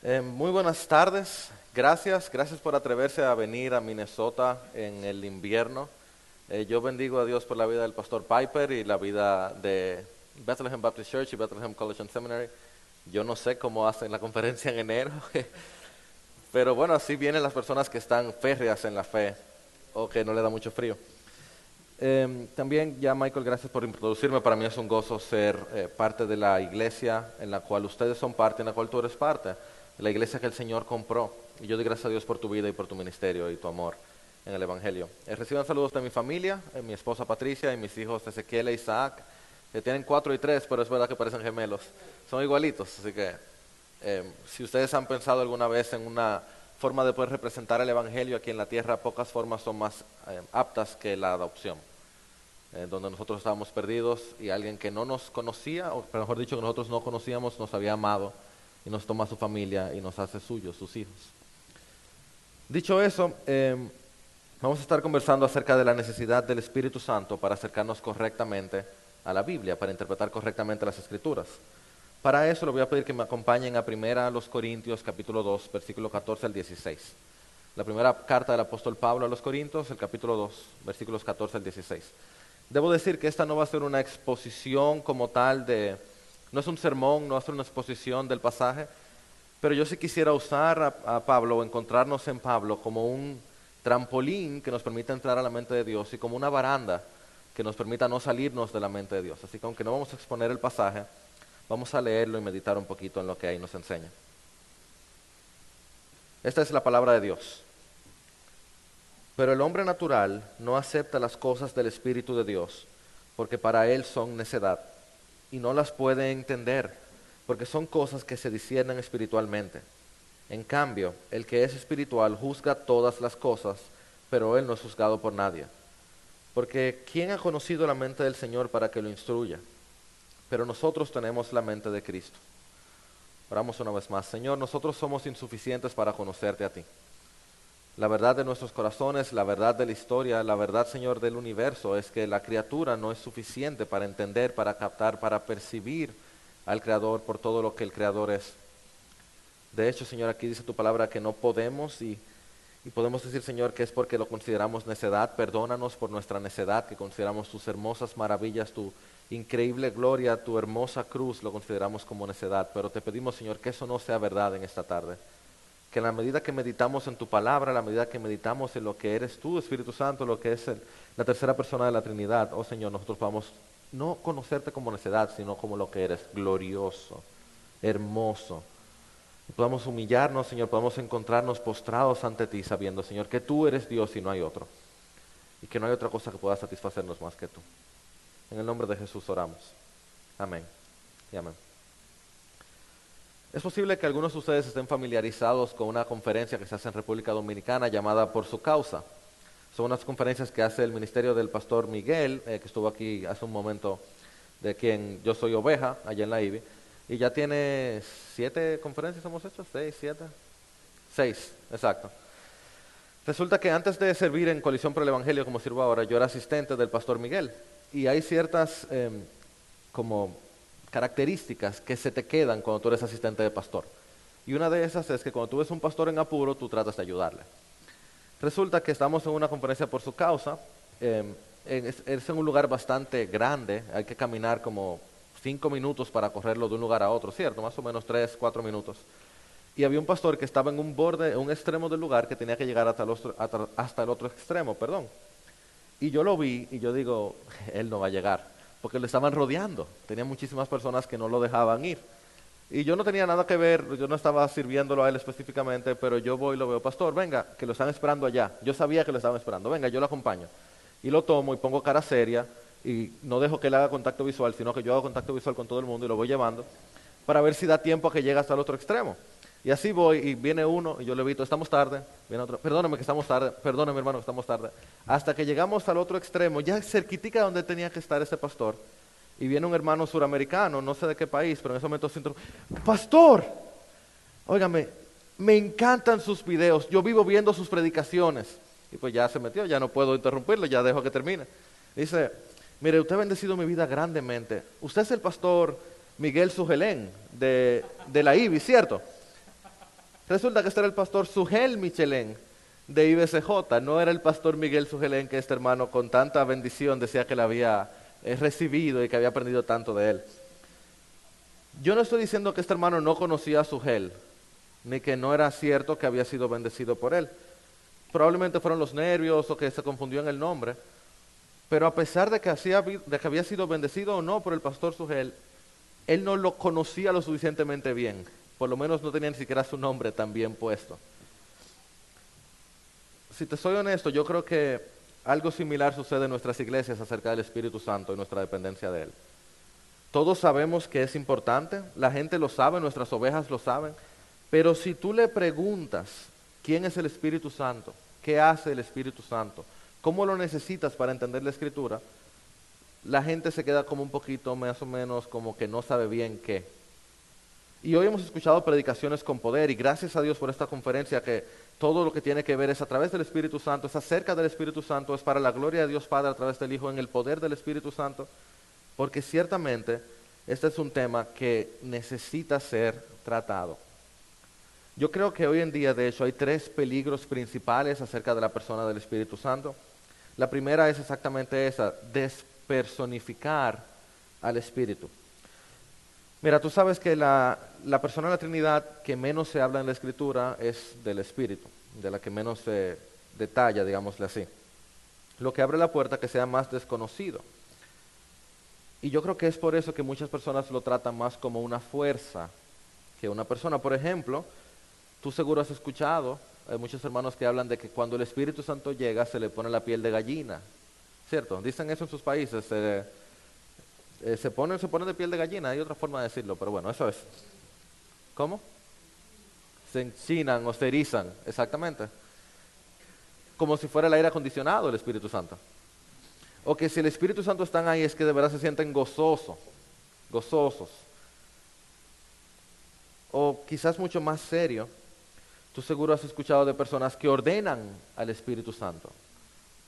Muy buenas tardes, gracias por atreverse a venir a Minnesota en el invierno. Yo bendigo a Dios por la vida del pastor Piper y la vida de Bethlehem Baptist Church y Bethlehem College and Seminary. Yo no sé cómo hacen la conferencia en enero, pero bueno, así vienen las personas que están férreas en la fe o que no le da mucho frío. También ya Michael, gracias por introducirme. Para mí es un gozo ser parte de la iglesia en la cual ustedes son parte, en la cual tú eres parte, la iglesia que el Señor compró. Y yo doy gracias a Dios por tu vida y por tu ministerio y tu amor en el Evangelio. Reciban saludos de mi familia, mi esposa Patricia y mis hijos Ezequiel e Isaac, que tienen 4 y 3, pero es verdad que parecen gemelos. Son igualitos, así que si ustedes han pensado alguna vez en una forma de poder representar el Evangelio aquí en la tierra, pocas formas son más aptas que la adopción. Donde nosotros estábamos perdidos y alguien que no nos conocía, o mejor dicho, que nosotros no conocíamos, nos había amado y nos toma a su familia y nos hace suyos, sus hijos. Dicho eso, vamos a estar conversando acerca de la necesidad del Espíritu Santo para acercarnos correctamente a la Biblia, para interpretar correctamente las Escrituras. Para eso le voy a pedir que me acompañen a 1 Corintios capítulo 2, versículo 14 al 16. La primera carta del apóstol Pablo a los Corintios, el capítulo 2, versículos 14 al 16. Debo decir que esta no va a ser una exposición como tal no es un sermón, no va a ser una exposición del pasaje, pero yo sí quisiera usar a Pablo o encontrarnos en Pablo como un trampolín que nos permita entrar a la mente de Dios y como una baranda que nos permita no salirnos de la mente de Dios. Así que aunque no vamos a exponer el pasaje, vamos a leerlo y meditar un poquito en lo que ahí nos enseña. Esta es la palabra de Dios. Pero el hombre natural no acepta las cosas del Espíritu de Dios, porque para él son necedad, y no las puede entender, porque son cosas que se disciernen espiritualmente. En cambio, el que es espiritual juzga todas las cosas, pero él no es juzgado por nadie. Porque ¿quién ha conocido la mente del Señor para que lo instruya? Pero nosotros tenemos la mente de Cristo. Oramos una vez más. Señor, nosotros somos insuficientes para conocerte a ti. La verdad de nuestros corazones, la verdad de la historia, la verdad, Señor, del universo es que la criatura no es suficiente para entender, para captar, para percibir al Creador por todo lo que el Creador es. De hecho, Señor, aquí dice tu palabra que no podemos y podemos decir, Señor, que es porque lo consideramos necedad. Perdónanos por nuestra necedad, que consideramos tus hermosas maravillas, tu increíble gloria, tu hermosa cruz, lo consideramos como necedad. Pero te pedimos, Señor, que eso no sea verdad en esta tarde. Que en la medida que meditamos en tu palabra, en la medida que meditamos en lo que eres tú, Espíritu Santo, lo que es la tercera persona de la Trinidad, oh Señor, nosotros podamos no conocerte como necedad, sino como lo que eres, glorioso, hermoso. Y podamos humillarnos, Señor, podamos encontrarnos postrados ante ti, sabiendo, Señor, que tú eres Dios y no hay otro. Y que no hay otra cosa que pueda satisfacernos más que tú. En el nombre de Jesús oramos. Amén y amén. Es posible que algunos de ustedes estén familiarizados con una conferencia que se hace en República Dominicana llamada Por Su Causa. Son unas conferencias que hace el ministerio del pastor Miguel, que estuvo aquí hace un momento, de quien yo soy oveja, allá en la IBI. Y ya tiene 7 conferencias hemos hecho, 6, 7. 6, exacto. Resulta que antes de servir en Coalición por el Evangelio, como sirvo ahora, yo era asistente del pastor Miguel. Y hay ciertas como características que se te quedan cuando tú eres asistente de pastor. Y una de esas es que cuando tú ves un pastor en apuro, tú tratas de ayudarle. Resulta que estamos en una conferencia por su causa. Es en un lugar bastante grande, hay que caminar como 5 minutos para correrlo de un lugar a otro, ¿cierto? Más o menos 3, 4 minutos. Y había un pastor que estaba en un borde, en un extremo del lugar que tenía que llegar hasta el otro extremo, perdón. Y yo lo vi y yo digo, él no va a llegar, porque lo estaban rodeando. Tenía muchísimas personas que no lo dejaban ir. Y yo no tenía nada que ver, yo no estaba sirviéndolo a él específicamente, pero yo voy y lo veo, pastor, venga, que lo están esperando allá. Yo sabía que lo estaban esperando, venga, yo lo acompaño. Y lo tomo y pongo cara seria y no dejo que él haga contacto visual, sino que yo hago contacto visual con todo el mundo y lo voy llevando para ver si da tiempo a que llegue hasta el otro extremo. Y así voy y viene uno y yo le evito, estamos tarde, viene otro, perdóname que estamos tarde, perdóname hermano que estamos tarde. Hasta que llegamos al otro extremo, ya cerquitica donde tenía que estar ese pastor, y viene un hermano suramericano, no sé de qué país, pero en ese momento siento, pastor, óigame, me encantan sus videos, yo vivo viendo sus predicaciones. Y pues ya se metió, ya no puedo interrumpirlo, ya dejo que termine. Dice, mire, usted ha bendecido mi vida grandemente. Usted es el pastor Miguel Sugelén de la IBI, ¿cierto? Resulta que este era el pastor Sugel Michelén de IBCJ, no era el pastor Miguel Sugelén, que este hermano con tanta bendición decía que le había recibido y que había aprendido tanto de él. Yo no estoy diciendo que este hermano no conocía a Sugel, ni que no era cierto que había sido bendecido por él. Probablemente fueron los nervios o que se confundió en el nombre, pero a pesar de que había sido bendecido o no por el pastor Sugel, él no lo conocía lo suficientemente bien. Por lo menos no tenía ni siquiera su nombre tan bien puesto. Si te soy honesto, yo creo que algo similar sucede en nuestras iglesias acerca del Espíritu Santo y nuestra dependencia de Él. Todos sabemos que es importante, la gente lo sabe, nuestras ovejas lo saben, pero si tú le preguntas quién es el Espíritu Santo, qué hace el Espíritu Santo, cómo lo necesitas para entender la Escritura, la gente se queda como un poquito más o menos como que no sabe bien qué. Y hoy hemos escuchado predicaciones con poder y gracias a Dios por esta conferencia que todo lo que tiene que ver es a través del Espíritu Santo, es acerca del Espíritu Santo, es para la gloria de Dios Padre a través del Hijo en el poder del Espíritu Santo, porque ciertamente este es un tema que necesita ser tratado. Yo creo que hoy en día, de hecho, hay 3 peligros principales acerca de la persona del Espíritu Santo. La primera es exactamente esa, despersonificar al Espíritu. Mira, tú sabes que la persona de la Trinidad que menos se habla en la Escritura es del Espíritu, de la que menos se detalla, digámosle así. Lo que abre la puerta a que sea más desconocido. Y yo creo que es por eso que muchas personas lo tratan más como una fuerza que una persona. Por ejemplo, tú seguro has escuchado, hay muchos hermanos que hablan de que cuando el Espíritu Santo llega se le pone la piel de gallina, ¿cierto? Dicen eso en sus países, se ponen de piel de gallina, hay otra forma de decirlo, pero bueno, eso es. ¿Cómo? Se enchinan o se erizan, exactamente. Como si fuera el aire acondicionado el Espíritu Santo. O que si el Espíritu Santo están ahí es que de verdad se sienten gozosos. O quizás mucho más serio, tú seguro has escuchado de personas que ordenan al Espíritu Santo,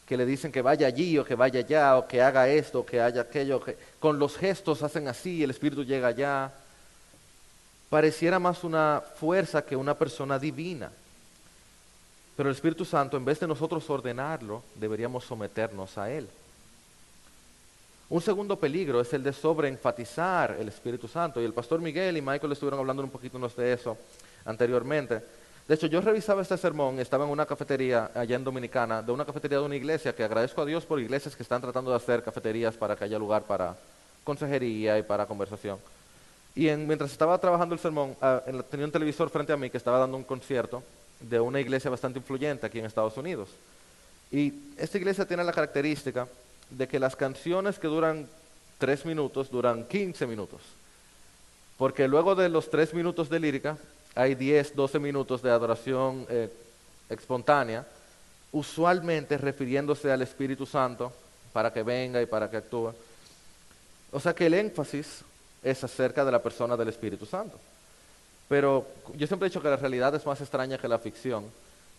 que le dicen que vaya allí o que vaya allá o que haga esto o que haga aquello, que con los gestos hacen así y el Espíritu llega allá. Pareciera más una fuerza que una persona divina. Pero el Espíritu Santo, en vez de nosotros ordenarlo, deberíamos someternos a Él. Un segundo peligro es el de sobreenfatizar el Espíritu Santo. Y el pastor Miguel y Michael estuvieron hablando un poquito de eso anteriormente. De hecho, yo revisaba este sermón, estaba en una cafetería allá en Dominicana, de una cafetería de una iglesia, que agradezco a Dios por iglesias que están tratando de hacer cafeterías para que haya lugar para consejería y para conversación. Y mientras estaba trabajando el sermón, tenía un televisor frente a mí que estaba dando un concierto de una iglesia bastante influyente aquí en Estados Unidos. Y esta iglesia tiene la característica de que las canciones que duran 3 minutos, duran 15 minutos. Porque luego de los 3 minutos de lírica, hay 10, 12 minutos de adoración espontánea, usualmente refiriéndose al Espíritu Santo para que venga y para que actúe. O sea que el énfasis es acerca de la persona del Espíritu Santo. Pero yo siempre he dicho que la realidad es más extraña que la ficción,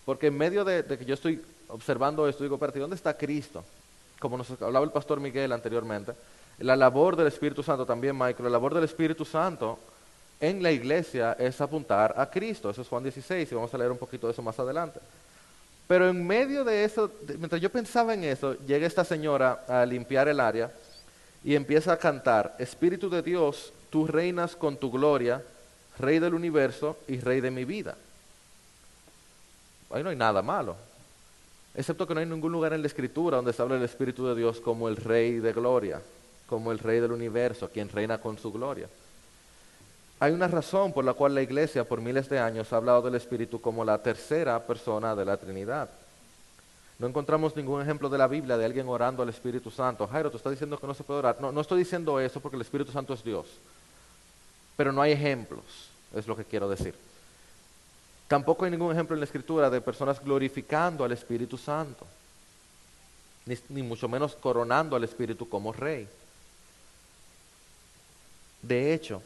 porque en medio de que yo estoy observando esto, digo, espérate, ¿dónde está Cristo? Como nos hablaba el pastor Miguel anteriormente, la labor del Espíritu Santo también, Michael, la labor del Espíritu Santo en la iglesia es apuntar a Cristo. Eso es Juan 16 y vamos a leer un poquito de eso más adelante. Pero en medio de eso, mientras yo pensaba en eso, llega esta señora a limpiar el área y empieza a cantar: Espíritu de Dios, tú reinas con tu gloria, Rey del universo y Rey de mi vida. Ahí no hay nada malo, excepto que no hay ningún lugar en la Escritura donde se habla del Espíritu de Dios como el Rey de gloria, como el Rey del universo, quien reina con su gloria. Hay una razón por la cual la Iglesia por miles de años ha hablado del Espíritu como la tercera persona de la Trinidad. No encontramos ningún ejemplo de la Biblia de alguien orando al Espíritu Santo. Jairo, tú estás diciendo que no se puede orar. No, no estoy diciendo eso porque el Espíritu Santo es Dios. Pero no hay ejemplos, es lo que quiero decir. Tampoco hay ningún ejemplo en la Escritura de personas glorificando al Espíritu Santo, ni mucho menos coronando al Espíritu como Rey. De hecho,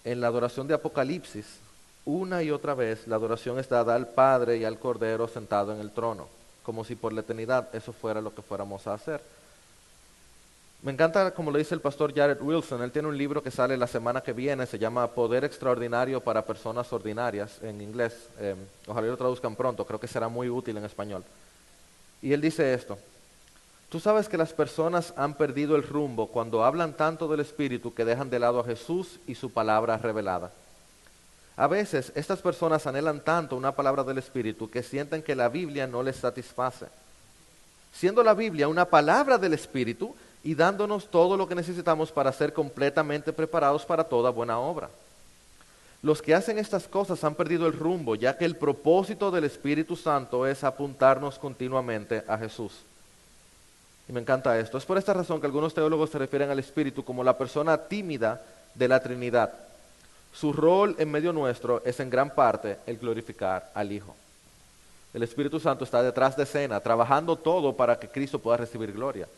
en la adoración de Apocalipsis, una y otra vez la adoración es dada al Padre y al Cordero sentado en el trono, como si por la eternidad eso fuera lo que fuéramos a hacer. Me encanta como lo dice el pastor Jared Wilson. Él tiene un libro que sale la semana que viene, se llama Poder Extraordinario para Personas Ordinarias, en inglés. Ojalá lo traduzcan pronto, creo que será muy útil en español. Y él dice esto: tú sabes que las personas han perdido el rumbo cuando hablan tanto del Espíritu que dejan de lado a Jesús y su palabra revelada. A veces estas personas anhelan tanto una palabra del Espíritu que sienten que la Biblia no les satisface, siendo la Biblia una palabra del Espíritu y dándonos todo lo que necesitamos para ser completamente preparados para toda buena obra. Los que hacen estas cosas han perdido el rumbo, ya que el propósito del Espíritu Santo es apuntarnos continuamente a Jesús. Y me encanta esto. Es por esta razón que algunos teólogos se refieren al Espíritu como la persona tímida de la Trinidad. Su rol en medio nuestro es en gran parte el glorificar al Hijo. El Espíritu Santo está detrás de escena, trabajando todo para que Cristo pueda recibir gloria.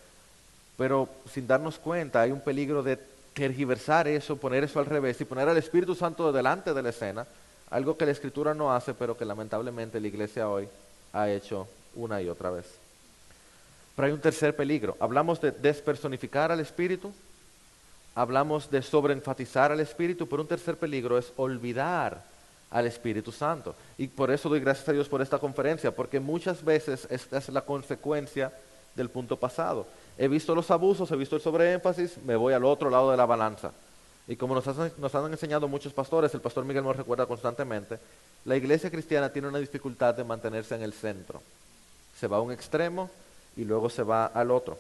Pero sin darnos cuenta hay un peligro de tergiversar eso, poner eso al revés y poner al Espíritu Santo delante de la escena, algo que la Escritura no hace, pero que lamentablemente la iglesia hoy ha hecho una y otra vez. Pero hay un tercer peligro. Hablamos de despersonificar al Espíritu, hablamos de sobreenfatizar al Espíritu, pero un tercer peligro es olvidar al Espíritu Santo. Y por eso doy gracias a Dios por esta conferencia, porque muchas veces esta es la consecuencia del punto pasado. He visto los abusos, he visto el sobreénfasis, me voy al otro lado de la balanza. Y como nos han enseñado muchos pastores, el pastor Miguel nos recuerda constantemente, la iglesia cristiana tiene una dificultad de mantenerse en el centro. Se va a un extremo y luego se va al otro.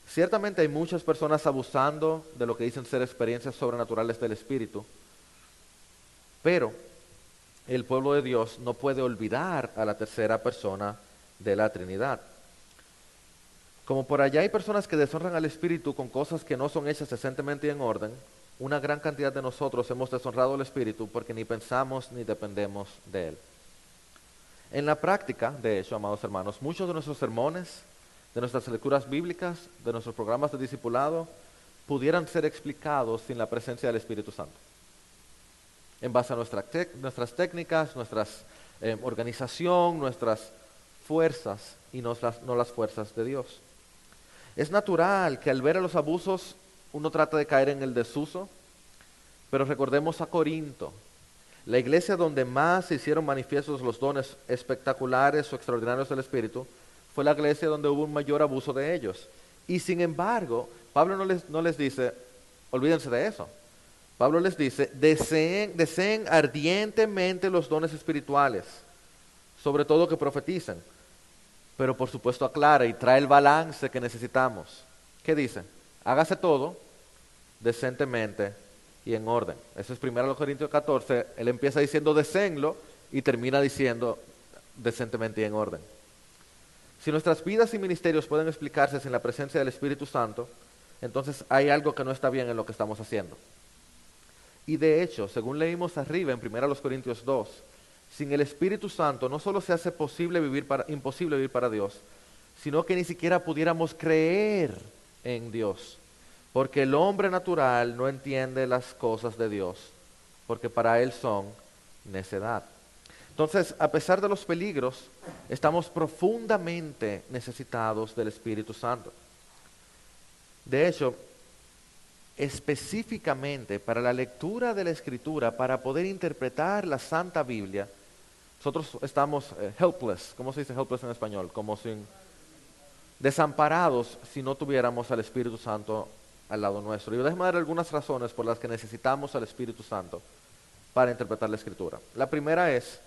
Ciertamente hay muchas personas abusando de lo que dicen ser experiencias sobrenaturales del Espíritu, pero el pueblo de Dios no puede olvidar a la tercera persona de la Trinidad. Como por allá hay personas que deshonran al Espíritu con cosas que no son hechas decentemente y en orden, una gran cantidad de nosotros hemos deshonrado al Espíritu porque ni pensamos ni dependemos de Él. En la práctica, de hecho, amados hermanos, muchos de nuestros sermones, de nuestras lecturas bíblicas, de nuestros programas de discipulado, pudieran ser explicados sin la presencia del Espíritu Santo. En base a nuestras técnicas, nuestra organización, nuestras fuerzas y no las fuerzas de Dios. Es natural que al ver a los abusos uno trata de caer en el desuso, pero recordemos a Corinto, la iglesia donde más se hicieron manifiestos los dones espectaculares o extraordinarios del Espíritu, fue la iglesia donde hubo un mayor abuso de ellos. Y sin embargo, Pablo no les dice, olvídense de eso. Pablo les dice, deseen ardientemente los dones espirituales, sobre todo que profeticen. Pero por supuesto aclara y trae el balance que necesitamos. ¿Qué dice? Hágase todo decentemente y en orden. Eso es 1 Corintios 14. Él empieza diciendo deseenlo y termina diciendo decentemente y en orden. Si nuestras vidas y ministerios pueden explicarse sin la presencia del Espíritu Santo, entonces hay algo que no está bien en lo que estamos haciendo. Y de hecho, según leímos arriba en 1 Corintios 2, sin el Espíritu Santo no solo se hace imposible vivir para Dios, sino que ni siquiera pudiéramos creer en Dios, porque el hombre natural no entiende las cosas de Dios, porque para él son necedad. Entonces, a pesar de los peligros, estamos profundamente necesitados del Espíritu Santo. De hecho, específicamente para la lectura de la Escritura, para poder interpretar la Santa Biblia, nosotros estamos helpless. ¿Cómo se dice helpless en español? Como desamparados si no tuviéramos al Espíritu Santo al lado nuestro. Y déjame dar algunas razones por las que necesitamos al Espíritu Santo para interpretar la Escritura. La primera es,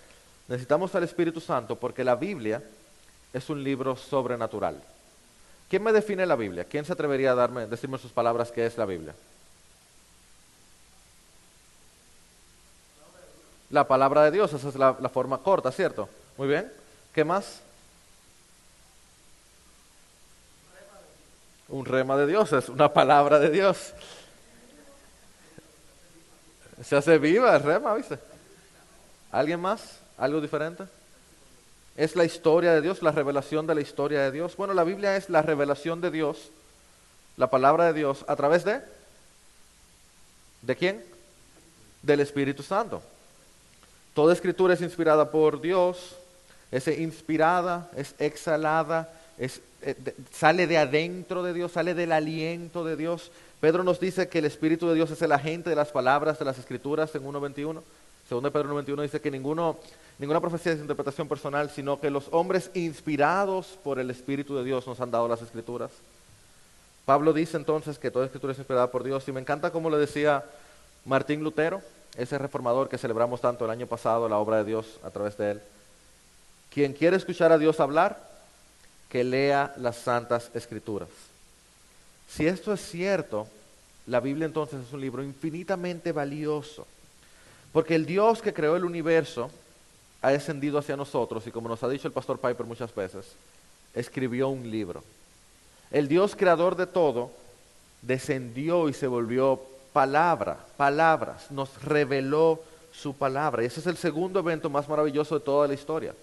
necesitamos al Espíritu Santo porque la Biblia es un libro sobrenatural. ¿Quién me define la Biblia? ¿Quién se atrevería a decirme sus palabras qué es la Biblia? La palabra de Dios, esa es la forma corta, ¿cierto? Muy bien. ¿Qué más? Un rema de Dios, es una palabra de Dios. Se hace viva el rema, ¿viste? ¿Alguien más? ¿Algo diferente? Es la historia de Dios, la revelación de la historia de Dios. Bueno, la Biblia es la revelación de Dios, la palabra de Dios, ¿a través de? ¿De quién? Del Espíritu Santo. Toda escritura es inspirada por Dios, es inspirada, es exhalada, es sale de adentro de Dios, sale del aliento de Dios. Pedro nos dice que el Espíritu de Dios es el agente de las palabras de las Escrituras en 1:21. Segundo de Pedro 1:21 dice que ninguna profecía es interpretación personal, sino que los hombres inspirados por el Espíritu de Dios nos han dado las Escrituras. Pablo dice entonces que toda Escritura es inspirada por Dios, y me encanta como le decía Martín Lutero, ese reformador que celebramos tanto el año pasado, la obra de Dios a través de él. Quien quiere escuchar a Dios hablar, que lea las Santas Escrituras. Si esto es cierto, la Biblia entonces es un libro infinitamente valioso, porque el Dios que creó el universo ha descendido hacia nosotros y, como nos ha dicho el pastor Piper muchas veces, escribió un libro. El Dios creador de todo descendió y se volvió palabras, nos reveló su palabra. Y ese es el segundo evento más maravilloso de toda la historia.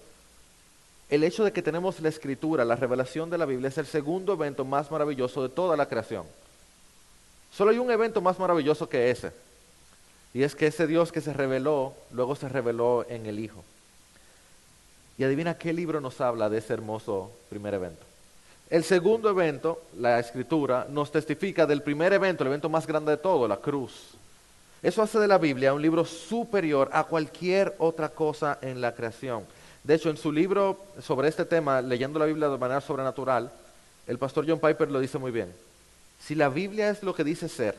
El hecho de que tenemos la Escritura, la revelación de la Biblia, es el segundo evento más maravilloso de toda la creación. Solo hay un evento más maravilloso que ese, y es que ese Dios que se reveló, luego se reveló en el Hijo. Y adivina qué libro nos habla de ese hermoso primer evento. El segundo evento, la Escritura, nos testifica del primer evento, el evento más grande de todo, la cruz. Eso hace de la Biblia un libro superior a cualquier otra cosa en la creación. De hecho, en su libro sobre este tema, leyendo la Biblia de manera sobrenatural, el pastor John Piper lo dice muy bien. Si la Biblia es lo que dice ser,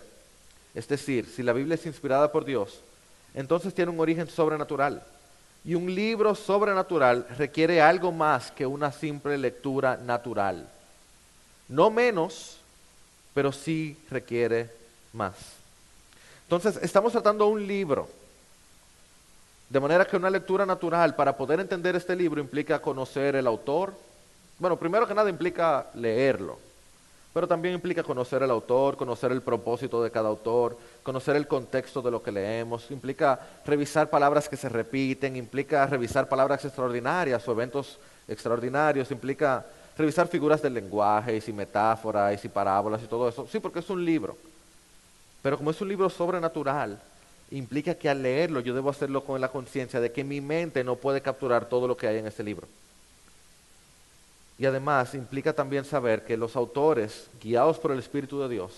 es decir, si la Biblia es inspirada por Dios, entonces tiene un origen sobrenatural. Y un libro sobrenatural requiere algo más que una simple lectura natural. No menos, pero sí requiere más. Entonces, estamos tratando un libro. De manera que una lectura natural, para poder entender este libro, implica conocer el autor. Bueno, primero que nada implica leerlo, pero también implica conocer el autor, conocer el propósito de cada autor, conocer el contexto de lo que leemos, implica revisar palabras que se repiten, implica revisar palabras extraordinarias o eventos extraordinarios, implica revisar figuras del lenguaje, y si metáforas, y si parábolas y todo eso. Sí, porque es un libro. Pero como es un libro sobrenatural, implica que al leerlo yo debo hacerlo con la conciencia de que mi mente no puede capturar todo lo que hay en este libro. Y además implica también saber que los autores, guiados por el Espíritu de Dios,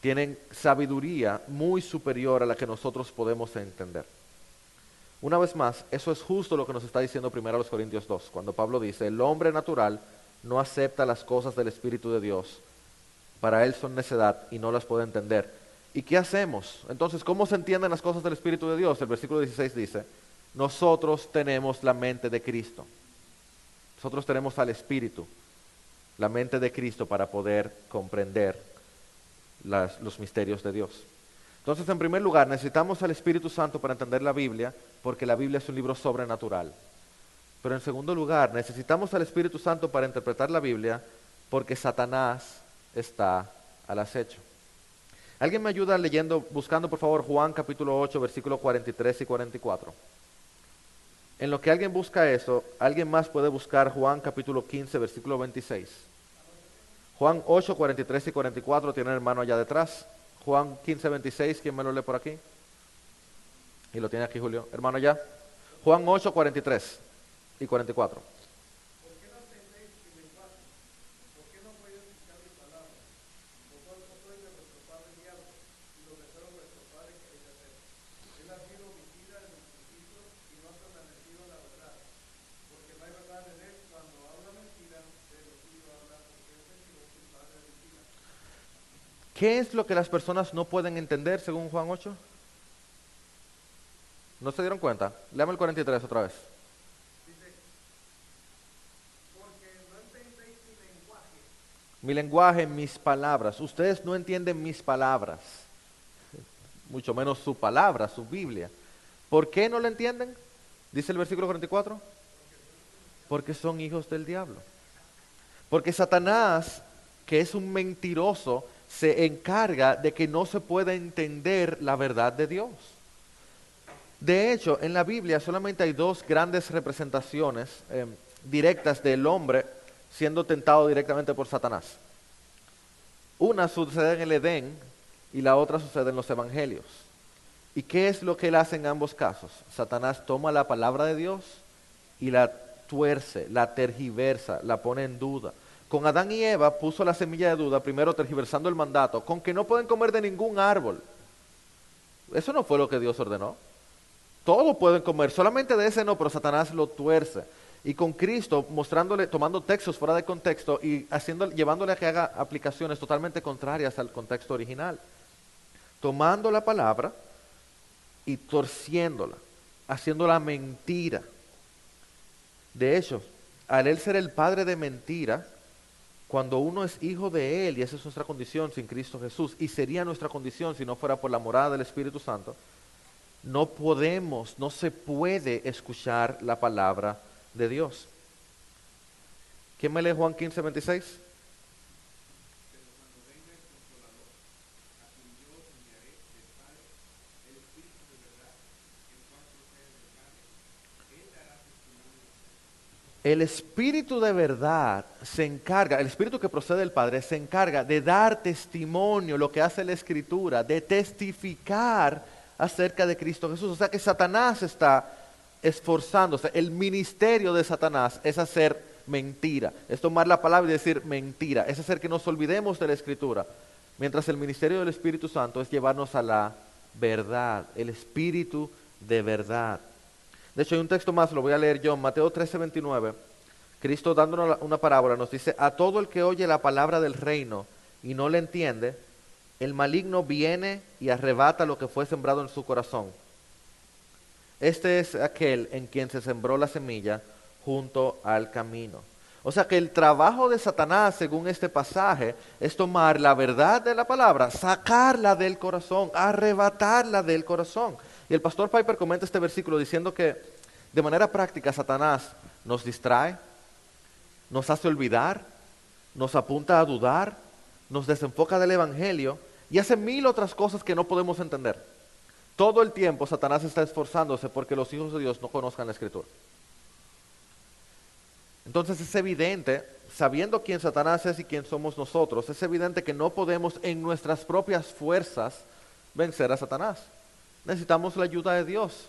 tienen sabiduría muy superior a la que nosotros podemos entender. Una vez más, eso es justo lo que nos está diciendo primero los Corintios 2, cuando Pablo dice, el hombre natural no acepta las cosas del Espíritu de Dios, para él son necedad y no las puede entender. ¿Y qué hacemos? Entonces, ¿cómo se entienden las cosas del Espíritu de Dios? El versículo 16 dice, nosotros tenemos la mente de Cristo. Nosotros tenemos al Espíritu, la mente de Cristo, para poder comprender los misterios de Dios. Entonces, en primer lugar, necesitamos al Espíritu Santo para entender la Biblia, porque la Biblia es un libro sobrenatural. Pero en segundo lugar, necesitamos al Espíritu Santo para interpretar la Biblia, porque Satanás está al acecho. ¿Alguien me ayuda buscando por favor Juan capítulo 8, versículos 43 y 44? En lo que alguien busca eso, alguien más puede buscar Juan capítulo 15, versículo 26. Juan 8, 43 y 44, tiene el hermano allá detrás. Juan 15, 26, ¿quién me lo lee por aquí? Y lo tiene aquí Julio. Hermano allá. Juan 8, 43 y 44. ¿Qué es lo que las personas no pueden entender según Juan 8? ¿No se dieron cuenta? Léame el 43 otra vez. Mi lenguaje, mis palabras. Ustedes no entienden mis palabras, mucho menos su palabra, su Biblia. ¿Por qué no la entienden? Dice el versículo 44. Porque son hijos del diablo. Porque Satanás, que es un mentiroso, se encarga de que no se pueda entender la verdad de Dios. De hecho, en la Biblia solamente hay dos grandes representaciones directas del hombre siendo tentado directamente por Satanás. Una sucede en el Edén y la otra sucede en los evangelios. ¿Y qué es lo que él hace en ambos casos? Satanás toma la palabra de Dios y la tuerce, la tergiversa, la pone en duda. Con Adán y Eva puso la semilla de duda, primero tergiversando el mandato, con que no pueden comer de ningún árbol. Eso no fue lo que Dios ordenó. Todos pueden comer, solamente de ese no, pero Satanás lo tuerce. Y con Cristo mostrándole, tomando textos fuera de contexto y llevándole a que haga aplicaciones totalmente contrarias al contexto original. Tomando la palabra y torciéndola, haciéndola mentira. De hecho, al él ser el padre de mentira, cuando uno es hijo de él, y esa es nuestra condición sin Cristo Jesús, y sería nuestra condición si no fuera por la morada del Espíritu Santo, no podemos, no se puede escuchar la palabra de Dios. ¿Quién me lee Juan 15:26? El Espíritu de verdad se encarga, el Espíritu que procede del Padre, se encarga de dar testimonio, lo que hace la Escritura, de testificar acerca de Cristo Jesús. O sea que Satanás está esforzándose. El ministerio de Satanás es hacer mentira, es tomar la palabra y decir mentira, es hacer que nos olvidemos de la Escritura. Mientras el ministerio del Espíritu Santo es llevarnos a la verdad, el Espíritu de verdad. De hecho, hay un texto más, lo voy a leer yo, Mateo 13:29. Cristo dándonos una parábola nos dice, a todo el que oye la palabra del reino y no le entiende, el maligno viene y arrebata lo que fue sembrado en su corazón. Este es aquel en quien se sembró la semilla junto al camino. O sea que el trabajo de Satanás, según este pasaje, es tomar la verdad de la palabra, sacarla del corazón, arrebatarla del corazón. Y el pastor Piper comenta este versículo diciendo que de manera práctica Satanás nos distrae, nos hace olvidar, nos apunta a dudar, nos desenfoca del evangelio y hace mil otras cosas que no podemos entender. Todo el tiempo Satanás está esforzándose porque los hijos de Dios no conozcan la Escritura. Entonces es evidente, sabiendo quién Satanás es y quién somos nosotros, es evidente que no podemos en nuestras propias fuerzas vencer a Satanás. Necesitamos la ayuda de Dios,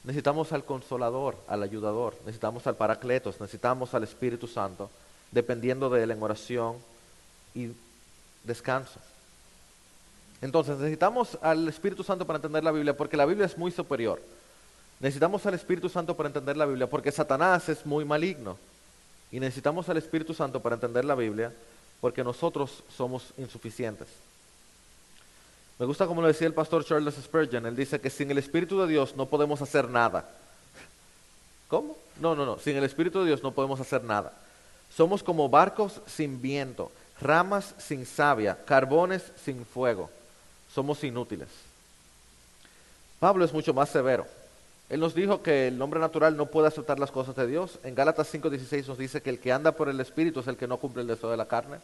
necesitamos al Consolador, al Ayudador, necesitamos al Paracletos, necesitamos al Espíritu Santo, dependiendo de él en oración y descanso. Entonces necesitamos al Espíritu Santo para entender la Biblia, porque la Biblia es muy superior. Necesitamos al Espíritu Santo para entender la Biblia, porque Satanás es muy maligno. Y necesitamos al Espíritu Santo para entender la Biblia, porque nosotros somos insuficientes. Me gusta como lo decía el pastor Charles Spurgeon. Él dice que sin el Espíritu de Dios no podemos hacer nada. ¿Cómo? No. Sin el Espíritu de Dios no podemos hacer nada. Somos como barcos sin viento, ramas sin savia, carbones sin fuego. Somos inútiles. Pablo es mucho más severo. Él nos dijo que el hombre natural no puede aceptar las cosas de Dios. En Gálatas 5:16 nos dice que el que anda por el Espíritu es el que no cumple el deseo de la carne.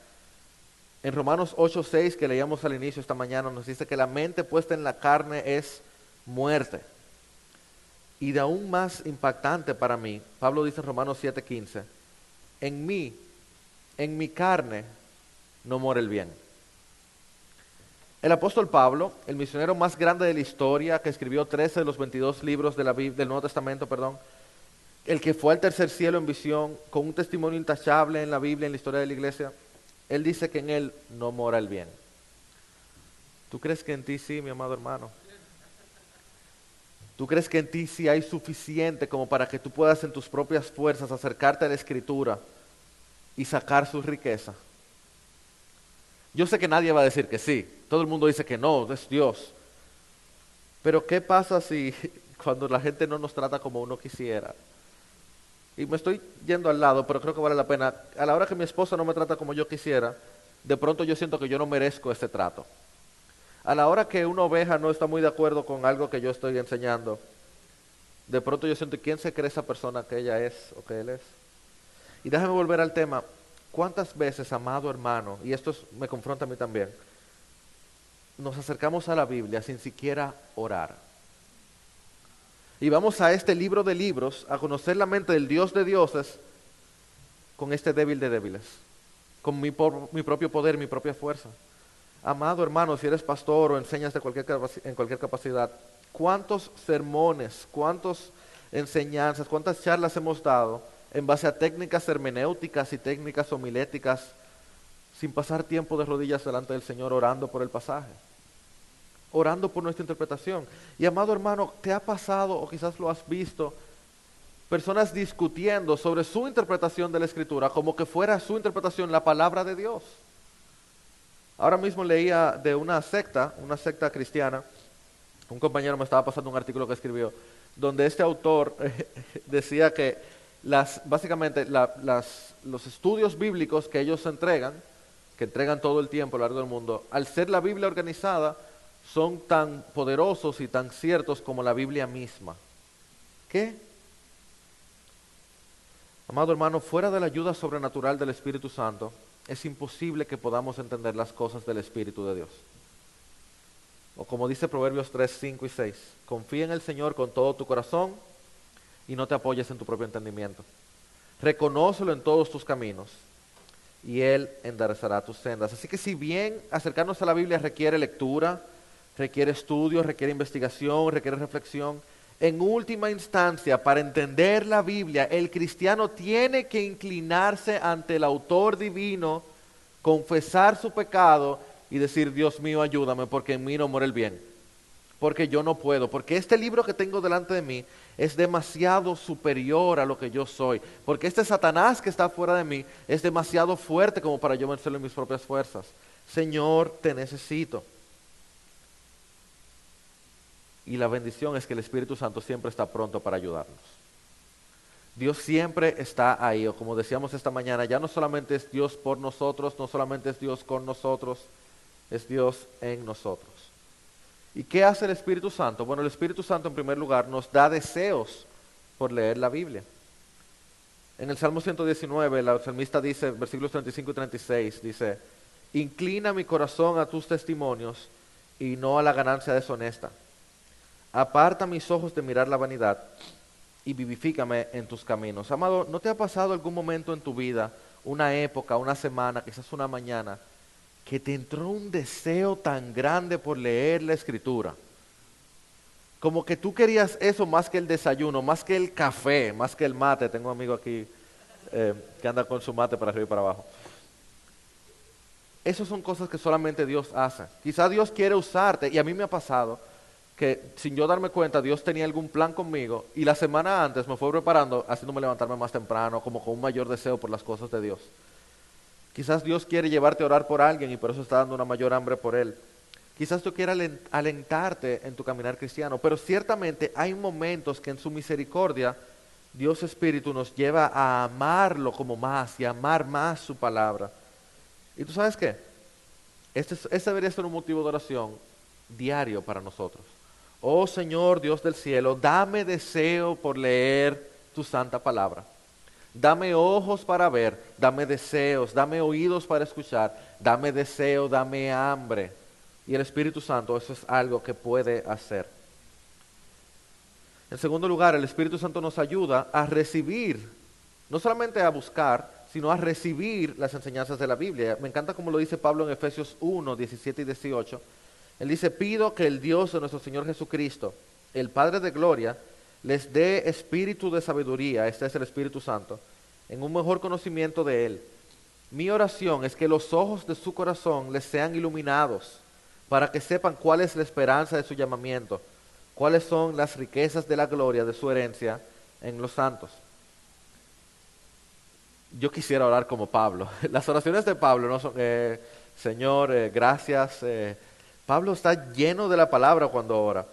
En Romanos 8:6, que leíamos al inicio esta mañana, nos dice que la mente puesta en la carne es muerte. Y de aún más impactante para mí, Pablo dice en Romanos 7:15, en mi carne, no mora el bien. El apóstol Pablo, el misionero más grande de la historia, que escribió 13 de los 22 libros de del Nuevo Testamento, el que fue al tercer cielo en visión, con un testimonio intachable en la Biblia, en la historia de la iglesia, él dice que en él no mora el bien. ¿Tú crees que en ti sí, mi amado hermano? ¿Tú crees que en ti sí hay suficiente como para que tú puedas en tus propias fuerzas acercarte a la Escritura y sacar su riqueza? Yo sé que nadie va a decir que sí. Todo el mundo dice que no, es Dios. Pero ¿qué pasa si cuando la gente no nos trata como uno quisiera? Y me estoy yendo al lado, pero creo que vale la pena. A la hora que mi esposa no me trata como yo quisiera, de pronto yo siento que yo no merezco este trato. A la hora que una oveja no está muy de acuerdo con algo que yo estoy enseñando, de pronto yo siento, ¿quién se cree esa persona que ella es o que él es? Y déjame volver al tema. ¿Cuántas veces, amado hermano, y esto me confronta a mí también, nos acercamos a la Biblia sin siquiera orar? Y vamos a este libro de libros a conocer la mente del Dios de dioses con este débil de débiles, con mi propio poder, mi propia fuerza. Amado hermano, si eres pastor o enseñas en cualquier capacidad, ¿cuántos sermones, cuántas enseñanzas, cuántas charlas hemos dado en base a técnicas hermenéuticas y técnicas homiléticas sin pasar tiempo de rodillas delante del Señor orando por el pasaje, orando por nuestra interpretación. Y amado hermano, ¿te ha pasado o quizás lo has visto? Personas discutiendo sobre su interpretación de la Escritura como que fuera su interpretación la palabra de Dios. Ahora mismo leía de una secta cristiana. Un compañero me estaba pasando un artículo que escribió, donde este autor decía que básicamente los estudios bíblicos que ellos entregan, que entregan todo el tiempo a lo largo del mundo, al ser la Biblia organizada, son tan poderosos y tan ciertos como la Biblia misma. ¿Qué? Amado hermano, fuera de la ayuda sobrenatural del Espíritu Santo, es imposible que podamos entender las cosas del Espíritu de Dios. O como dice Proverbios 3, 5 y 6, confía en el Señor con todo tu corazón y no te apoyes en tu propio entendimiento. Reconócelo en todos tus caminos y Él enderezará tus sendas. Así que si bien acercarnos a la Biblia requiere lectura, requiere estudio, requiere investigación, requiere reflexión, en última instancia, para entender la Biblia, el cristiano tiene que inclinarse ante el autor divino, confesar su pecado y decir, Dios mío, ayúdame, porque en mí no mora el bien, porque yo no puedo, porque este libro que tengo delante de mí es demasiado superior a lo que yo soy, porque este Satanás que está fuera de mí es demasiado fuerte como para yo vencerlo en mis propias fuerzas. Señor, te necesito. Y la bendición es que el Espíritu Santo siempre está pronto para ayudarnos. Dios siempre está ahí, o como decíamos esta mañana, ya no solamente es Dios por nosotros, no solamente es Dios con nosotros, es Dios en nosotros. ¿Y qué hace el Espíritu Santo? Bueno, el Espíritu Santo en primer lugar nos da deseos por leer la Biblia. En el Salmo 119, el salmista dice, versículos 35 y 36, dice, inclina mi corazón a tus testimonios y no a la ganancia deshonesta. Aparta mis ojos de mirar la vanidad y vivifícame en tus caminos. Amado, ¿no te ha pasado algún momento en tu vida, una época, una semana, quizás una mañana, que te entró un deseo tan grande por leer la Escritura? Como que tú querías eso más que el desayuno, más que el café, más que el mate. Tengo un amigo aquí que anda con su mate para arriba y para abajo. Esas son cosas que solamente Dios hace. Quizás Dios quiere usarte, y a mí me ha pasado que sin yo darme cuenta Dios tenía algún plan conmigo y la semana antes me fue preparando, haciéndome levantarme más temprano, como con un mayor deseo por las cosas de Dios. Quizás Dios quiere llevarte a orar por alguien y por eso está dando una mayor hambre por él. Quizás tú quieras alentarte en tu caminar cristiano, pero ciertamente hay momentos que en su misericordia Dios Espíritu nos lleva a amarlo como más y a amar más su palabra. ¿Y tú sabes qué? Este debería ser un motivo de oración diario para nosotros. Oh Señor Dios del cielo, dame deseo por leer tu santa palabra. Dame ojos para ver, dame deseos, dame oídos para escuchar, dame deseo, dame hambre. Y el Espíritu Santo, eso es algo que puede hacer. En segundo lugar, el Espíritu Santo nos ayuda a recibir, no solamente a buscar, sino a recibir las enseñanzas de la Biblia. Me encanta como lo dice Pablo en Efesios 1, 17 y 18. Él dice, pido que el Dios de nuestro Señor Jesucristo, el Padre de gloria, les dé espíritu de sabiduría, este es el Espíritu Santo, en un mejor conocimiento de Él. Mi oración es que los ojos de su corazón les sean iluminados, para que sepan cuál es la esperanza de su llamamiento, cuáles son las riquezas de la gloria de su herencia en los santos. Yo quisiera orar como Pablo. Las oraciones de Pablo no son, Señor, gracias. Pablo está lleno de la palabra cuando ora.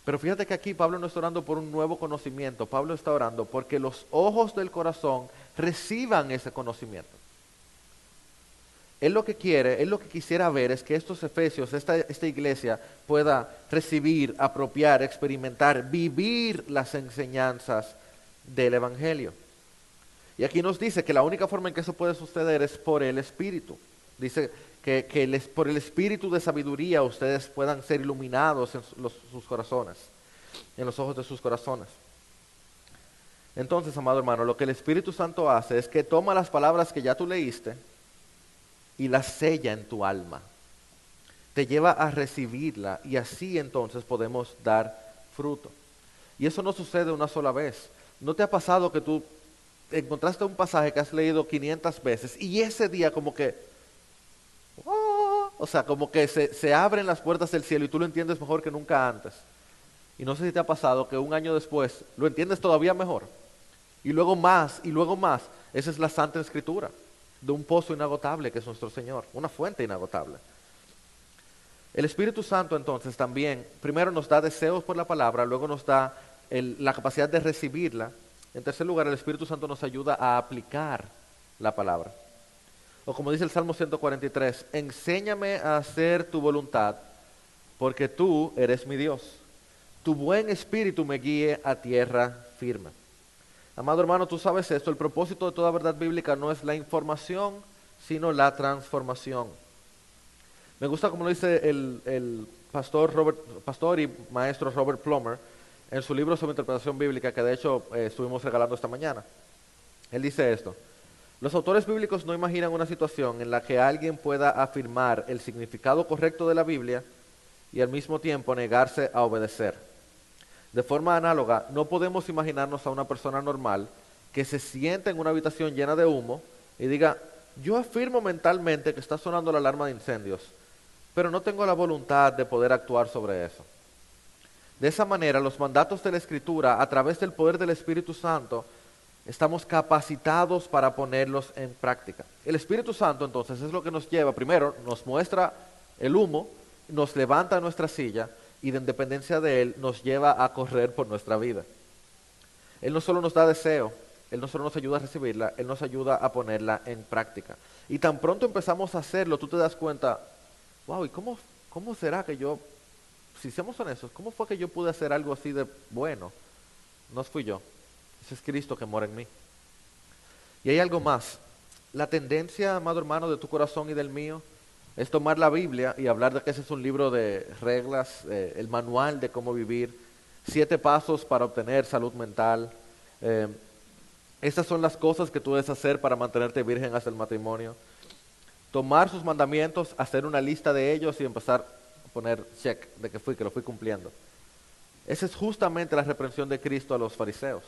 Pero fíjate que aquí Pablo no está orando por un nuevo conocimiento. Pablo está orando porque los ojos del corazón reciban ese conocimiento. Él lo que quiere, él lo que quisiera ver es que estos efesios, esta iglesia pueda recibir, apropiar, experimentar, vivir las enseñanzas del Evangelio. Y aquí nos dice que la única forma en que eso puede suceder es por el Espíritu. Dice que por el Espíritu de sabiduría ustedes puedan ser iluminados en sus corazones, en los ojos de sus corazones. Entonces, amado hermano, lo que el Espíritu Santo hace es que toma las palabras que ya tú leíste y las sella en tu alma. Te lleva a recibirla y así entonces podemos dar fruto. Y eso no sucede una sola vez. ¿No te ha pasado que tú encontraste un pasaje que has leído 500 veces y ese día como que O sea, como que se abren las puertas del cielo y tú lo entiendes mejor que nunca antes. Y no sé si te ha pasado que un año después lo entiendes todavía mejor. Y luego más, y luego más. Esa es la Santa Escritura, de un pozo inagotable que es nuestro Señor, una fuente inagotable. El Espíritu Santo entonces también, primero nos da deseos por la palabra, luego nos da la capacidad de recibirla. En tercer lugar, el Espíritu Santo nos ayuda a aplicar la palabra. O como dice el Salmo 143, enséñame a hacer tu voluntad, porque tú eres mi Dios. Tu buen espíritu me guíe a tierra firme. Amado hermano, tú sabes esto, el propósito de toda verdad bíblica no es la información, sino la transformación. Me gusta como lo dice el pastor y maestro Robert Plummer en su libro sobre interpretación bíblica, que de hecho estuvimos regalando esta mañana. Él dice esto: los autores bíblicos no imaginan una situación en la que alguien pueda afirmar el significado correcto de la Biblia y al mismo tiempo negarse a obedecer. De forma análoga, no podemos imaginarnos a una persona normal que se sienta en una habitación llena de humo y diga, yo afirmo mentalmente que está sonando la alarma de incendios, pero no tengo la voluntad de poder actuar sobre eso. De esa manera, los mandatos de la Escritura, a través del poder del Espíritu Santo, estamos capacitados para ponerlos en práctica. El Espíritu Santo, entonces, es lo que nos lleva, primero, nos muestra el humo, nos levanta de nuestra silla y de independencia de Él nos lleva a correr por nuestra vida. Él no solo nos da deseo, Él no solo nos ayuda a recibirla, Él nos ayuda a ponerla en práctica. Y tan pronto empezamos a hacerlo, tú te das cuenta, wow, ¿y cómo será que yo, si seamos honestos, cómo fue que yo pude hacer algo así de bueno? No fui yo, ese es Cristo que mora en mí. Y hay algo más. La tendencia, amado hermano, de tu corazón y del mío, es tomar la Biblia y hablar de que ese es un libro de reglas, el manual de cómo vivir, 7 pasos para obtener salud mental. Estas son las cosas que tú debes hacer para mantenerte virgen hasta el matrimonio. Tomar sus mandamientos, hacer una lista de ellos y empezar a poner check de que lo fui cumpliendo. Esa es justamente la reprensión de Cristo a los fariseos.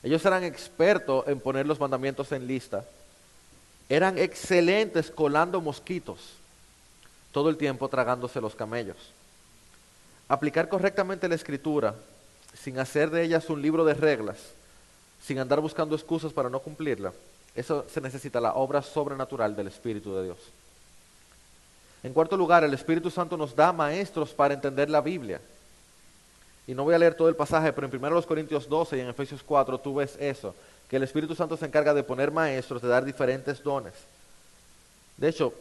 Ellos eran expertos en poner los mandamientos en lista. Eran excelentes colando mosquitos, todo el tiempo tragándose los camellos. Aplicar correctamente la Escritura, sin hacer de ellas un libro de reglas, sin andar buscando excusas para no cumplirla, eso se necesita la obra sobrenatural del Espíritu de Dios. En cuarto lugar, el Espíritu Santo nos da maestros para entender la Biblia. Y no voy a leer todo el pasaje, pero en 1 Corintios 12 y en Efesios 4 tú ves eso, que el Espíritu Santo se encarga de poner maestros, de dar diferentes dones. De hecho,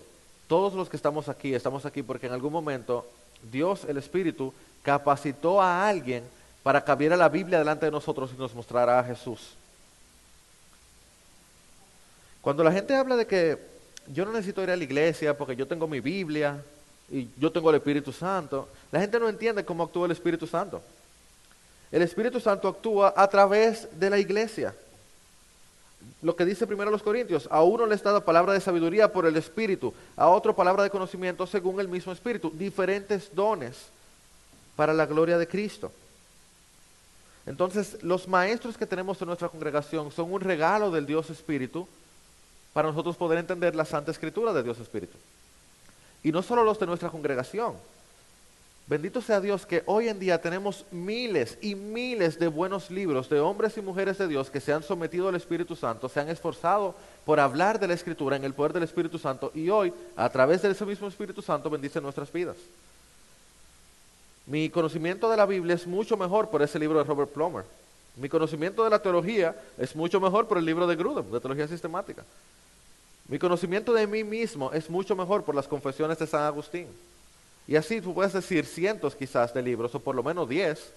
todos los que estamos aquí porque en algún momento Dios, el Espíritu, capacitó a alguien para que abriera la Biblia delante de nosotros y nos mostrara a Jesús. Cuando la gente habla de que yo no necesito ir a la iglesia porque yo tengo mi Biblia y yo tengo el Espíritu Santo, la gente no entiende cómo actúa el Espíritu Santo. El Espíritu Santo actúa a través de la iglesia. Lo que dice primero los Corintios, a uno le está dada palabra de sabiduría por el Espíritu, a otro palabra de conocimiento según el mismo Espíritu, diferentes dones para la gloria de Cristo. Entonces, los maestros que tenemos en nuestra congregación son un regalo del Dios Espíritu para nosotros poder entender la Santa Escritura de Dios Espíritu. Y no solo los de nuestra congregación. Bendito sea Dios que hoy en día tenemos miles y miles de buenos libros de hombres y mujeres de Dios que se han sometido al Espíritu Santo, se han esforzado por hablar de la Escritura en el poder del Espíritu Santo y hoy, a través de ese mismo Espíritu Santo, bendice nuestras vidas. Mi conocimiento de la Biblia es mucho mejor por ese libro de Robert Plummer. Mi conocimiento de la teología es mucho mejor por el libro de Grudem, de teología sistemática. Mi conocimiento de mí mismo es mucho mejor por las confesiones de San Agustín. Y así tú puedes decir cientos quizás de libros, o por lo menos 10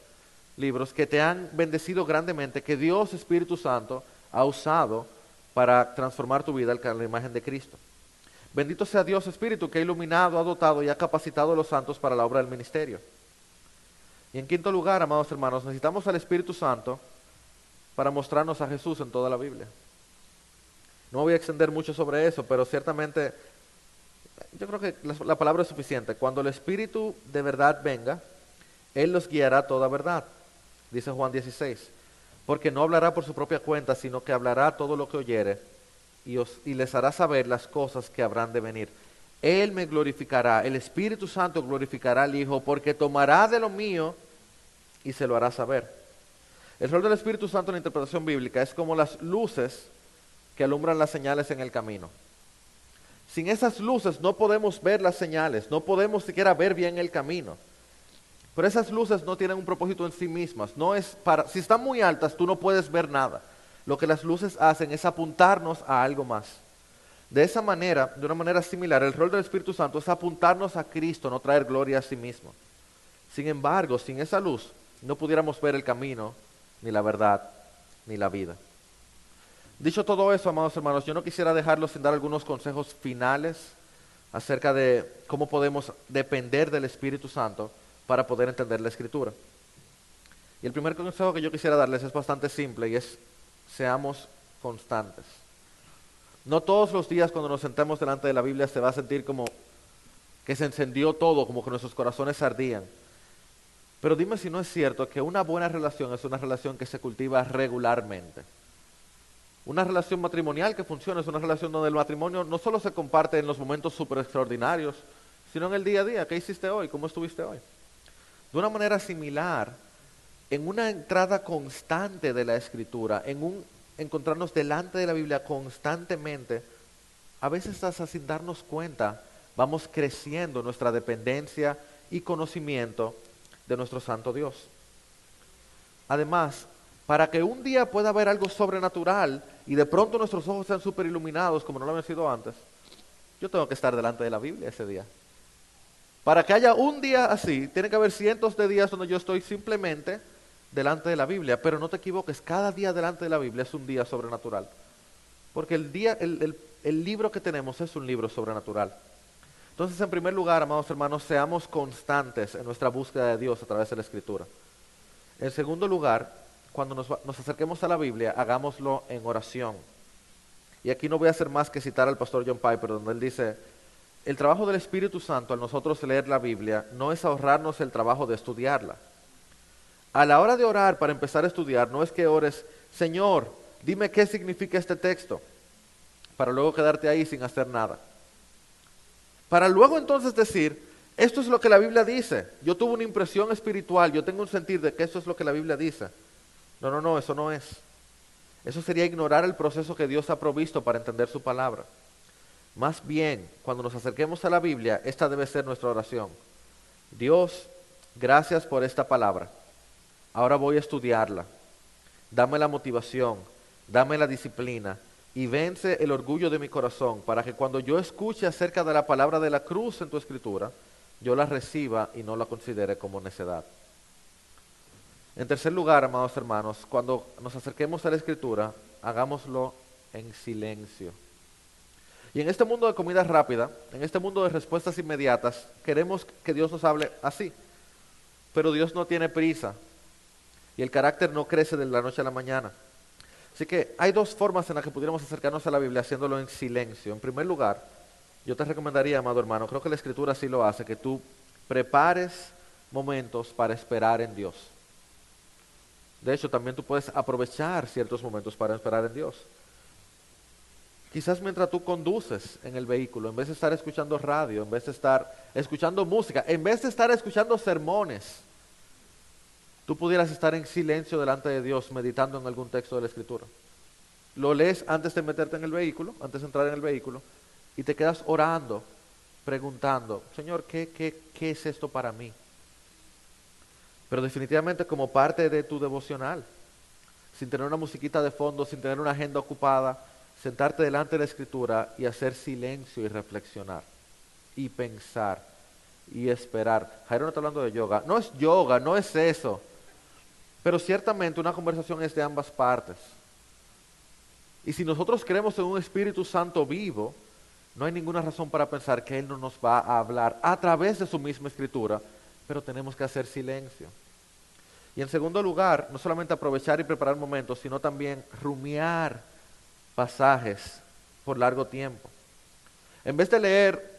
libros que te han bendecido grandemente, que Dios Espíritu Santo ha usado para transformar tu vida a la imagen de Cristo. Bendito sea Dios Espíritu que ha iluminado, ha dotado y ha capacitado a los santos para la obra del ministerio. Y en quinto lugar, amados hermanos, necesitamos al Espíritu Santo para mostrarnos a Jesús en toda la Biblia. No voy a extender mucho sobre eso, pero ciertamente yo creo que la palabra es suficiente. Cuando el Espíritu de verdad venga, Él los guiará a toda verdad, dice Juan 16, porque no hablará por su propia cuenta, sino que hablará todo lo que oyere y les hará saber las cosas que habrán de venir. Él me glorificará, el Espíritu Santo glorificará al Hijo, porque tomará de lo mío y se lo hará saber. El rol del Espíritu Santo en la interpretación bíblica es como las luces que alumbran las señales en el camino. Sin esas luces no podemos ver las señales, no podemos siquiera ver bien el camino. Pero esas luces no tienen un propósito en sí mismas. No es para, si están muy altas, tú no puedes ver nada. Lo que las luces hacen es apuntarnos a algo más. De esa manera, de una manera similar, el rol del Espíritu Santo es apuntarnos a Cristo, no traer gloria a sí mismo. Sin embargo, sin esa luz, no pudiéramos ver el camino, ni la verdad, ni la vida. Dicho todo eso, amados hermanos, yo no quisiera dejarlos sin dar algunos consejos finales acerca de cómo podemos depender del Espíritu Santo para poder entender la Escritura. Y el primer consejo que yo quisiera darles es bastante simple y es: seamos constantes. No todos los días cuando nos sentemos delante de la Biblia se va a sentir como que se encendió todo, como que nuestros corazones ardían. Pero dime si no es cierto que una buena relación es una relación que se cultiva regularmente. Una relación matrimonial que funciona es una relación donde el matrimonio no solo se comparte en los momentos súper extraordinarios, sino en el día a día. ¿Qué hiciste hoy? ¿Cómo estuviste hoy? De una manera similar, en una entrada constante de la Escritura, en un encontrarnos delante de la Biblia constantemente, a veces hasta sin darnos cuenta, vamos creciendo nuestra dependencia y conocimiento de nuestro Santo Dios. Además, para que un día pueda haber algo sobrenatural y de pronto nuestros ojos sean súper iluminados como no lo habían sido antes, yo tengo que estar delante de la Biblia ese día. Para que haya un día así, tiene que haber cientos de días donde yo estoy simplemente delante de la Biblia. Pero no te equivoques, cada día delante de la Biblia es un día sobrenatural. Porque el libro que tenemos es un libro sobrenatural. Entonces, en primer lugar, amados hermanos, seamos constantes en nuestra búsqueda de Dios a través de la Escritura. En segundo lugar, cuando nos acerquemos a la Biblia, hagámoslo en oración. Y aquí no voy a hacer más que citar al pastor John Piper, donde él dice: el trabajo del Espíritu Santo al nosotros leer la Biblia no es ahorrarnos el trabajo de estudiarla. A la hora de orar para empezar a estudiar, no es que ores: Señor, dime qué significa este texto, para luego quedarte ahí sin hacer nada. Para luego entonces decir: esto es lo que la Biblia dice. Yo tuve una impresión espiritual, yo tengo un sentir de que esto es lo que la Biblia dice. No, eso no es. Eso sería ignorar el proceso que Dios ha provisto para entender su palabra. Más bien, cuando nos acerquemos a la Biblia, esta debe ser nuestra oración: Dios, gracias por esta palabra. Ahora voy a estudiarla. Dame la motivación, dame la disciplina y vence el orgullo de mi corazón, para que cuando yo escuche acerca de la palabra de la cruz en tu Escritura, yo la reciba y no la considere como necedad. En tercer lugar, amados hermanos, cuando nos acerquemos a la Escritura, hagámoslo en silencio. Y en este mundo de comida rápida, en este mundo de respuestas inmediatas, queremos que Dios nos hable así. Pero Dios no tiene prisa y el carácter no crece de la noche a la mañana. Así que hay dos formas en las que pudiéramos acercarnos a la Biblia haciéndolo en silencio. En primer lugar, yo te recomendaría, amado hermano, creo que la Escritura sí lo hace, que tú prepares momentos para esperar en Dios. De hecho, también tú puedes aprovechar ciertos momentos para esperar en Dios. Quizás mientras tú conduces en el vehículo, en vez de estar escuchando radio, en vez de estar escuchando música, en vez de estar escuchando sermones, tú pudieras estar en silencio delante de Dios meditando en algún texto de la Escritura. Lo lees antes de meterte en el vehículo, antes de entrar en el vehículo, y te quedas orando, preguntando: Señor, ¿qué es esto para mí? Pero definitivamente como parte de tu devocional, sin tener una musiquita de fondo, sin tener una agenda ocupada, sentarte delante de la Escritura y hacer silencio y reflexionar y pensar y esperar. Jairo no está hablando de yoga, no es eso. Pero ciertamente una conversación es de ambas partes. Y si nosotros creemos en un Espíritu Santo vivo, no hay ninguna razón para pensar que Él no nos va a hablar a través de su misma Escritura, pero tenemos que hacer silencio. Y en segundo lugar, no solamente aprovechar y preparar momentos, sino también rumiar pasajes por largo tiempo. En vez de leer,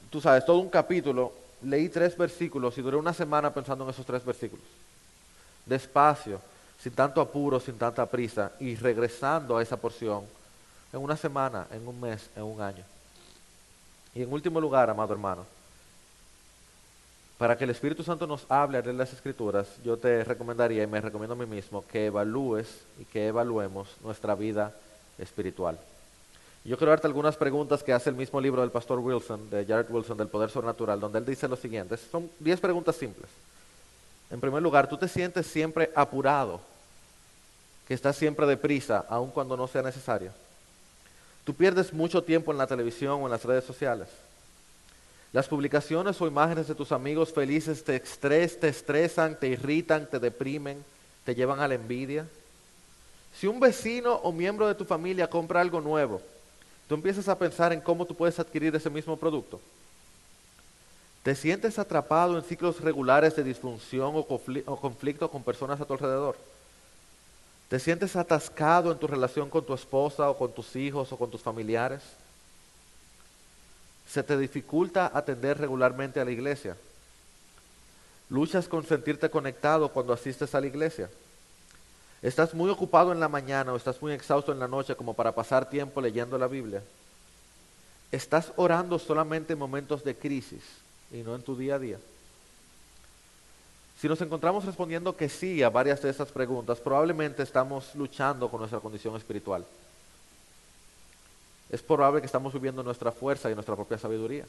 tú sabes, todo un capítulo, leí 3 versículos y duré una semana pensando en esos 3 versículos. Despacio, sin tanto apuro, sin tanta prisa, y regresando a esa porción en una semana, en un mes, en un año. Y en último lugar, amado hermano, para que el Espíritu Santo nos hable de las Escrituras, yo te recomendaría y me recomiendo a mí mismo que evalúes y que evaluemos nuestra vida espiritual. Yo quiero darte algunas preguntas que hace el mismo libro del pastor Wilson, de Jared Wilson, del Poder Sobrenatural, donde él dice lo siguiente. Son 10 preguntas simples. En primer lugar, ¿tú te sientes siempre apurado? Que estás siempre deprisa, aun cuando no sea necesario. ¿Tú pierdes mucho tiempo en la televisión o en las redes sociales? Las publicaciones o imágenes de tus amigos felices te estresan, te irritan, te deprimen, te llevan a la envidia. Si un vecino o miembro de tu familia compra algo nuevo, tú empiezas a pensar en cómo tú puedes adquirir ese mismo producto. ¿Te sientes atrapado en ciclos regulares de disfunción o conflicto con personas a tu alrededor? ¿Te sientes atascado en tu relación con tu esposa o con tus hijos o con tus familiares? ¿Se te dificulta atender regularmente a la iglesia? ¿Luchas con sentirte conectado cuando asistes a la iglesia? ¿Estás muy ocupado en la mañana o estás muy exhausto en la noche como para pasar tiempo leyendo la Biblia? ¿Estás orando solamente en momentos de crisis y no en tu día a día? Si nos encontramos respondiendo que sí a varias de estas preguntas, probablemente estamos luchando con nuestra condición espiritual. Es probable que estamos viviendo nuestra fuerza y nuestra propia sabiduría.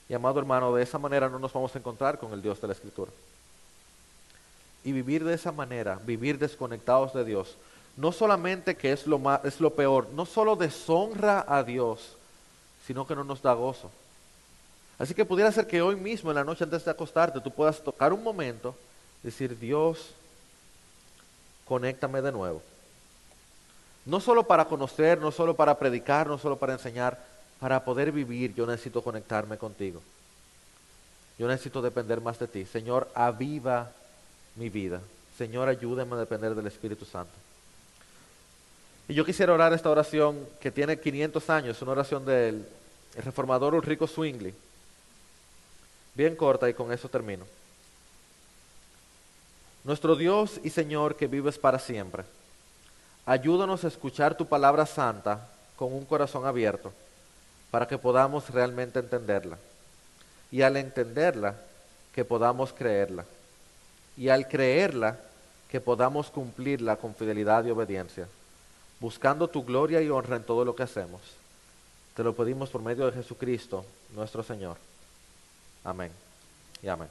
Y amado hermano, de esa manera no nos vamos a encontrar con el Dios de la Escritura. Y vivir de esa manera, vivir desconectados de Dios, no solamente que es lo peor, no solo deshonra a Dios, sino que no nos da gozo. Así que pudiera ser que hoy mismo, en la noche antes de acostarte, tú puedas tocar un momento, decir, Dios, conéctame de nuevo. No solo para conocer, no solo para predicar, no solo para enseñar, para poder vivir yo necesito conectarme contigo. Yo necesito depender más de ti. Señor, aviva mi vida. Señor, ayúdame a depender del Espíritu Santo. Y yo quisiera orar esta oración que tiene 500 años, una oración del reformador Ulrico Zwingli. Bien corta y con eso termino. Nuestro Dios y Señor que vives para siempre, ayúdanos a escuchar tu palabra santa con un corazón abierto para que podamos realmente entenderla. Y al entenderla, que podamos creerla. Y al creerla, que podamos cumplirla con fidelidad y obediencia, buscando tu gloria y honra en todo lo que hacemos. Te lo pedimos por medio de Jesucristo, nuestro Señor. Amén y amén.